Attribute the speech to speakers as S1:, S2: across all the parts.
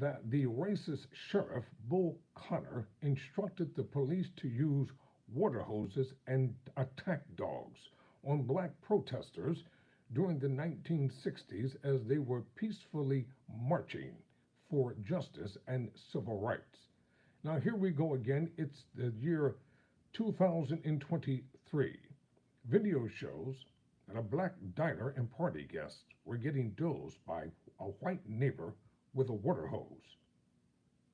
S1: that the racist sheriff, Bull Connor, instructed the police to use water hoses and attack dogs on black protesters during the 1960s as they were peacefully marching for justice and civil rights. Now, here we go again. It's the year 2023. Video shows that a black diner and party guests were getting dosed by a white neighbor with a water hose,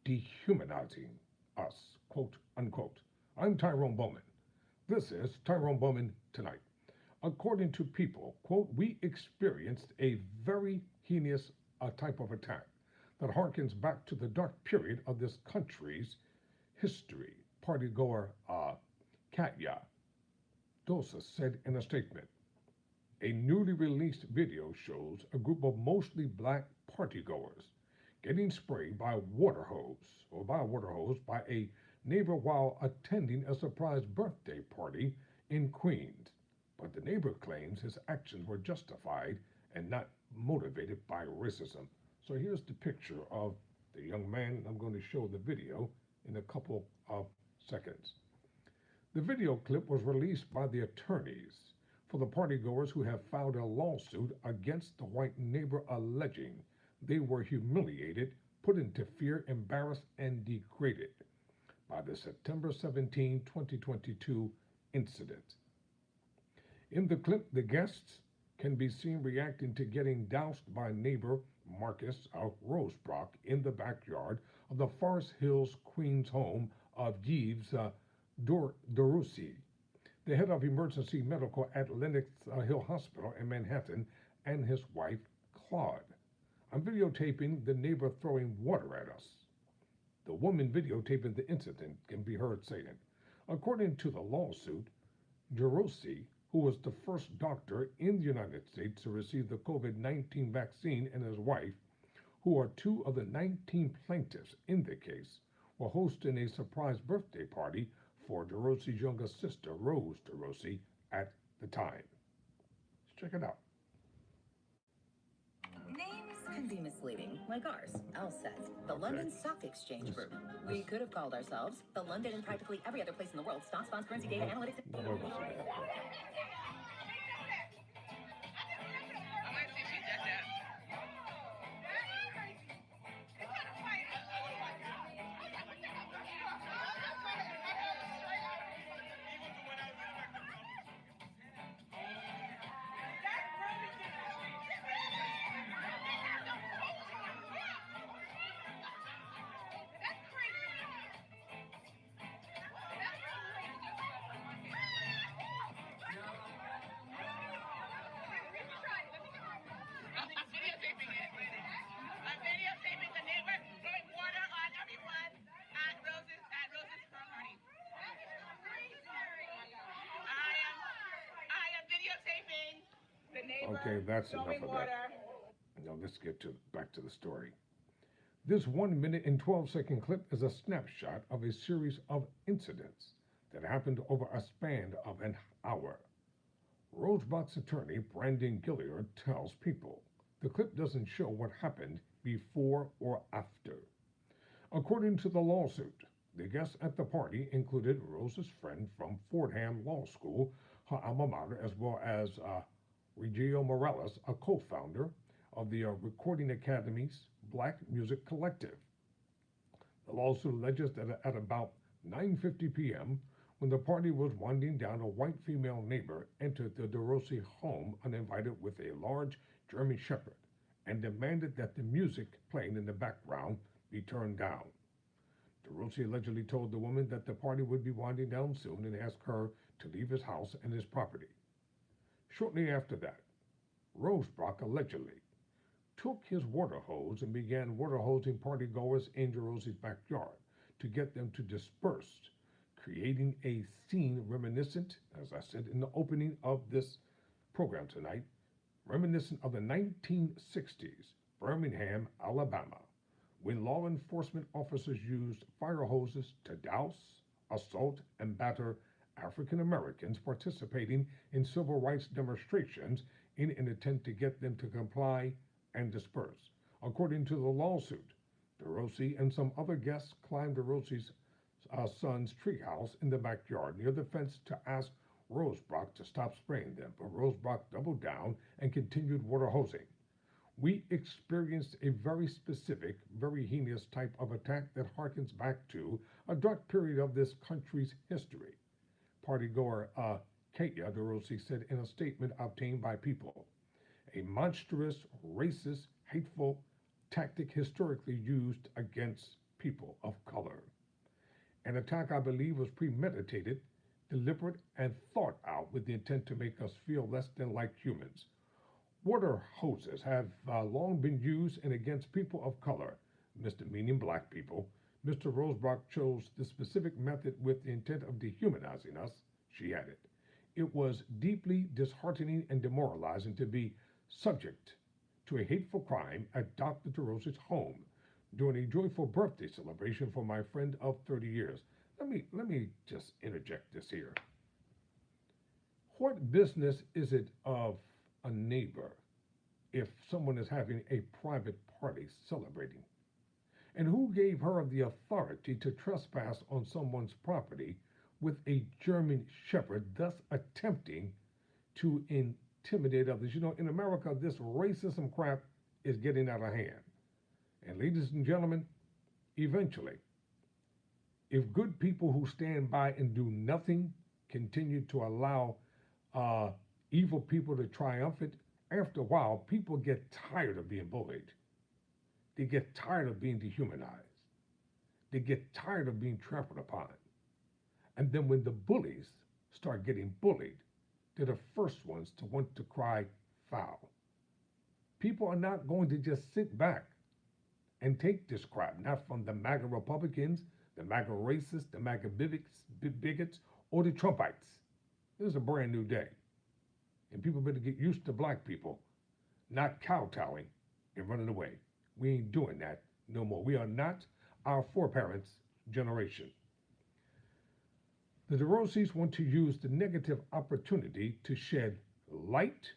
S1: dehumanizing us, quote unquote. I'm Tyrone Bowman. This is Tyrone Bowman Tonight. According to People, quote, we experienced a very heinous type of attack that harkens back to the dark period of this country's history, partygoer Katya Dosa said in a statement. A newly released video shows a group of mostly black partygoers getting sprayed by a water hose by a neighbor while attending a surprise birthday party in Queens. But the neighbor claims his actions were justified and not motivated by racism. So here's the picture of the young man. I'm going to show the video in a couple of seconds. The video clip was released by the attorneys for the partygoers who have filed a lawsuit against the white neighbor alleging they were humiliated, put into fear, embarrassed, and degraded by the September 17, 2022 incident. In the clip, the guests can be seen reacting to getting doused by neighbor Marcus Rosebrock in the backyard of the Forest Hills, Queens home of Yves Dorusi, the head of emergency medical at Lenox Hill Hospital in Manhattan, and his wife, Claude. I'm videotaping the neighbor throwing water at us. The woman videotaping the incident can be heard saying, according to the lawsuit, Dorusi, who was the first doctor in the United States to receive the COVID-19 vaccine, and his wife, who are two of the 19 plaintiffs in the case, were hosting a surprise birthday party for Dorosi's younger sister, Rose Dorosi, at the time. Let's check it out.
S2: Names can be misleading, like ours, LSET, the London Stock Exchange Group. We could have called ourselves the London and practically every other place in the world stocks, bonds, currency, data, analytics.
S1: Okay, that's enough of that. Now let's get back to the story. This 1 minute and 12-second clip is a snapshot of a series of incidents that happened over a span of an hour. Rosebrock's attorney, Brandon Gilliard, tells People the clip doesn't show what happened before or after. According to the lawsuit, the guests at the party included Rose's friend from Fordham Law School, her alma mater, as well as Regio Morales, a co-founder of the Recording Academy's Black Music Collective. The lawsuit alleges that at about 9:50 p.m., when the party was winding down, a white female neighbor entered the DeRossi home uninvited with a large German Shepherd and demanded that the music playing in the background be turned down. DeRossi allegedly told the woman that the party would be winding down soon and asked her to leave his house and his property. Shortly after that, Rosebrock allegedly took his water hose and began water hosing partygoers in DeRossi's backyard to get them to disperse, creating a scene reminiscent, as I said in the opening of this program tonight, reminiscent of the 1960s Birmingham, Alabama, when law enforcement officers used fire hoses to douse, assault, and batter African Americans participating in civil rights demonstrations in an attempt to get them to comply and disperse. According to the lawsuit, DeRossi and some other guests climbed DeRossi's son's treehouse in the backyard near the fence to ask Rosebrock to stop spraying them, but Rosebrock doubled down and continued water hosing. We experienced a very specific, very heinous type of attack that harkens back to a dark period of this country's history. Partygoer Kaya DeRossi said in a statement obtained by People. A monstrous, racist, hateful tactic historically used against people of color. An attack I believe was premeditated, deliberate, and thought out with the intent to make us feel less than like humans. Water hoses have long been used and against people of color, Mr. Meaning black people. Mr. Rosebrock chose the specific method with the intent of dehumanizing us, she added. It was deeply disheartening and demoralizing to be subject to a hateful crime at Dr. DeRosa's home during a joyful birthday celebration for my friend of 30 years. Let me just interject this here. What business is it of a neighbor if someone is having a private party celebrating? And who gave her the authority to trespass on someone's property with a German shepherd, thus attempting to intimidate others? You know, in America, this racism crap is getting out of hand. And ladies and gentlemen, eventually, if good people who stand by and do nothing continue to allow evil people to triumphant, after a while, people get tired of being bullied. They get tired of being dehumanized. They get tired of being trampled upon. And then when the bullies start getting bullied, they're the first ones to want to cry foul. People are not going to just sit back and take this crap, not from the MAGA Republicans, the MAGA racists, the MAGA bigots, or the Trumpites. This is a brand new day. And people better get used to black people not kowtowing and running away. We ain't doing that no more. We are not our foreparents' generation. The DeRossis want to use the negative opportunity to shed light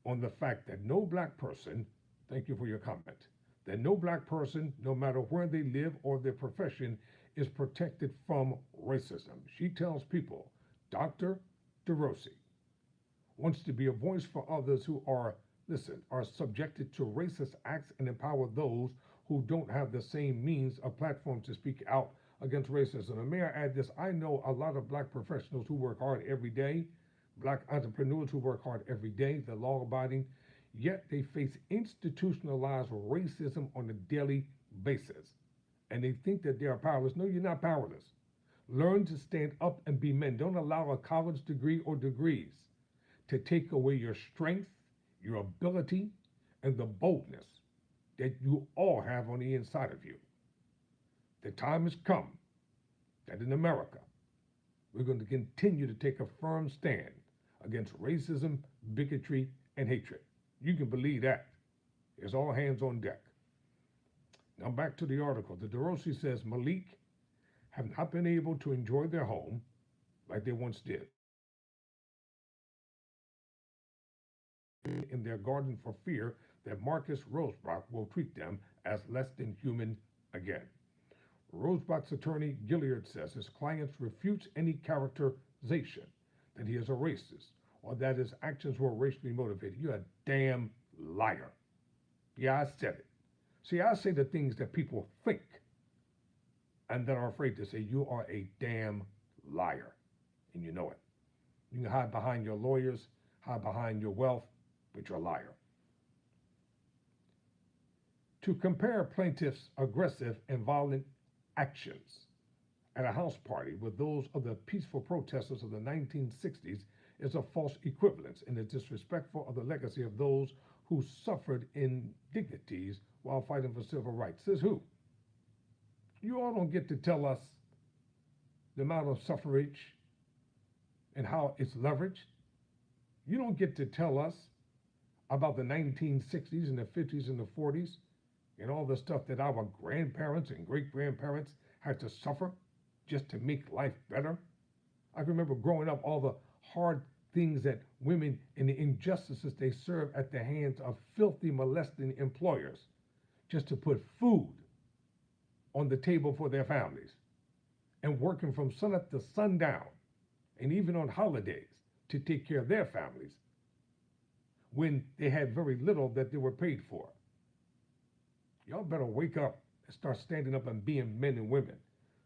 S1: on the fact that no black person, thank you for your comment, that no black person, no matter where they live or their profession, is protected from racism. She tells people, Dr. DeRossi wants to be a voice for others who are subjected to racist acts and empower those who don't have the same means or platform to speak out against racism. And may I add this, I know a lot of black professionals who work hard every day, black entrepreneurs who work hard every day, they're law-abiding, yet they face institutionalized racism on a daily basis. And they think that they are powerless. No, you're not powerless. Learn to stand up and be men. Don't allow a college degree or degrees to take away your strength, your ability, and the boldness that you all have on the inside of you. The time has come that in America, we're going to continue to take a firm stand against racism, bigotry, and hatred. You can believe that. It's all hands on deck. Now back to the article. The DeRossi says Malik have not been able to enjoy their home like they once did. In their garden for fear that Marcus Rosebrock will treat them as less than human again. Rosebrock's attorney Gilliard says his client refutes any characterization that he is a racist or that his actions were racially motivated. You're a damn liar. Yeah, I said it. See, I say the things that people think and that are afraid to say. You are a damn liar, and you know it. You can hide behind your lawyers, hide behind your wealth, but you're a liar. To compare plaintiffs' aggressive and violent actions at a house party with those of the peaceful protesters of the 1960s is a false equivalence and is disrespectful of the legacy of those who suffered indignities while fighting for civil rights. Says who? You all don't get to tell us the amount of suffrage and how it's leveraged. You don't get to tell us about the 1960s and the 50s and the 40s and all the stuff that our grandparents and great-grandparents had to suffer just to make life better. I remember growing up, all the hard things that women and the injustices they served at the hands of filthy, molesting employers just to put food on the table for their families and working from sunup to sundown and even on holidays to take care of their families when they had very little that they were paid for. Y'all better wake up and start standing up and being men and women.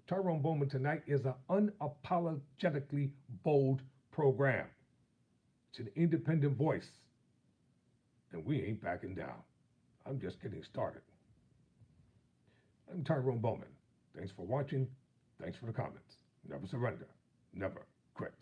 S1: Tyrone Bowman Tonight is an unapologetically bold program. It's an independent voice, and we ain't backing down. I'm just getting started. I'm Tyrone Bowman. Thanks for watching. Thanks for the comments. Never surrender. Never quit.